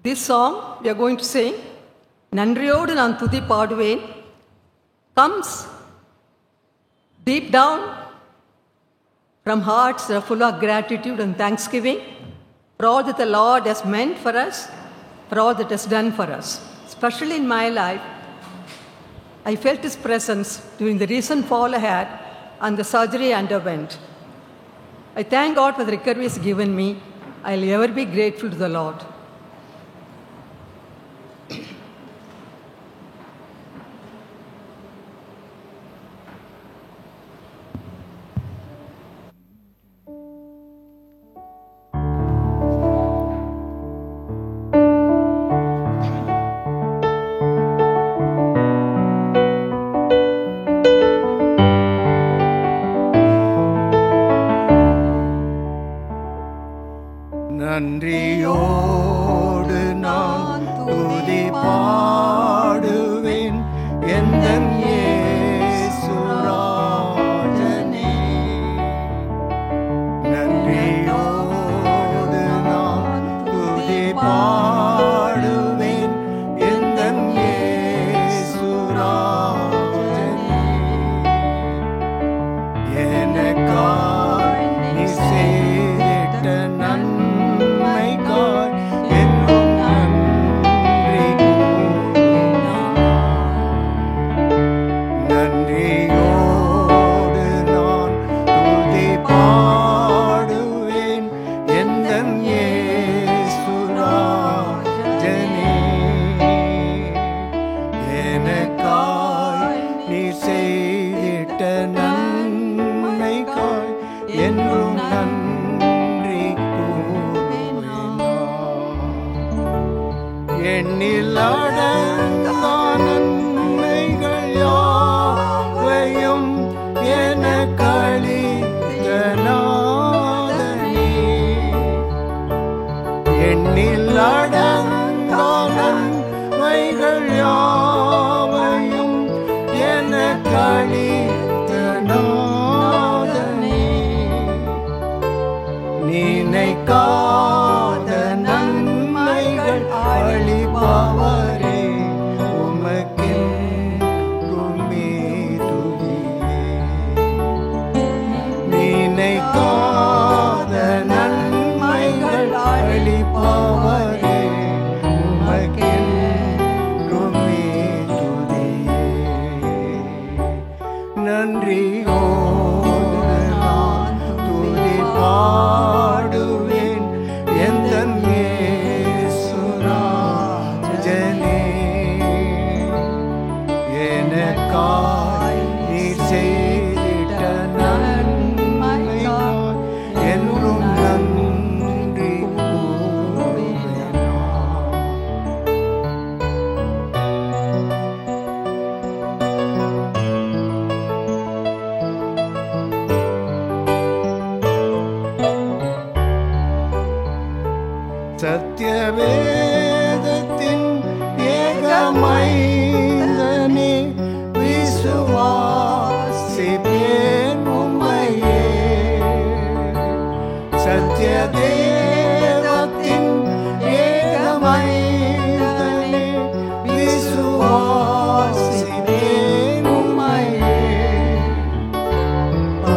This song we are going to sing, Nandriyodu Naan Thudi Paaduven, comes deep down from hearts that are full of gratitude and thanksgiving for all that the Lord has meant for us, for all that has done for us. Especially in my life, I felt His presence during the recent fall I had and the surgery I underwent. I thank God for the recovery He's given me. I'll ever be grateful to the Lord. நன்றியோடு நான் துதி பாடுவேன் எந்தன் இயேசுராஜனே. நன்றியோடு நான் துதி பாடுவேன் எந்தன் இயேசுராஜனே. எனக்காய் நீ செய்திட்ட நன்மைக்காய் என்றும் நன்றி கூறுவேன். நன்றியோடு நான் துதி பாடுவேன் எந்தன் இயேசுராஜனே. எனக்காய் நீ செய்திட்ட நன்மைக்காய் என்றும் நன்றி கூறுவேன். எண்ணில் அடங்கா நன்மைகள் யாவையும் எனக்களித்த நாதனே. எண்ணில் அடங்கா நன்மைகள் யாவையும் எனக்களித்த நாதனே. நினைக்காத நன்மைகள் அளிப்பவரே, உமக்கென்றுமே துதியே. நினைக்காத நன்மைகள் அளிப்பவரே, உமக்கென்றுமே துதியே. நன்றியோடு நான் துதி பாடுவேன் எந்தன் இயேசுராஜனே. எனக்காய் நீர் செய்திட்ட நன்மைக்காய் என்றும் நன்றி கூறுவேன். சத்தியவேதத்தின் ஏகமைந்தனே, விசுவாசிப்பேன் உம்மையே. சத்தியதேவத்தின் ஏகமைந்தனே, விசுவாசிப்பேன் உம்மையே.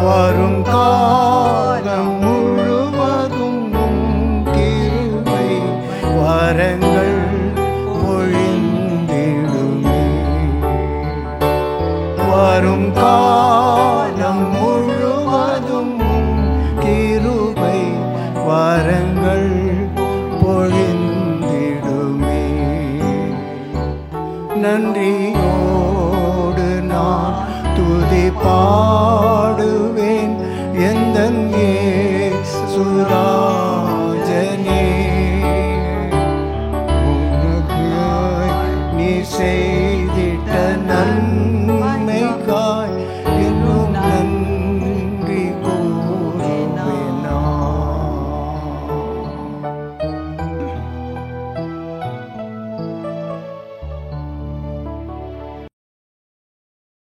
வரும் காலம் முழுவதும் உம் கிருபை வரங்கள் பொழிந்திடுமே. வரும் காலம் முழுவதும் உம் கிருபை வரங்கள் பொழிந்திடுமே. நன்றியோடு நான் துதி பாடுவேன் எந்தன் இயேசுராஜனே. உனக்காய் நீ செய்திட்ட நன்மை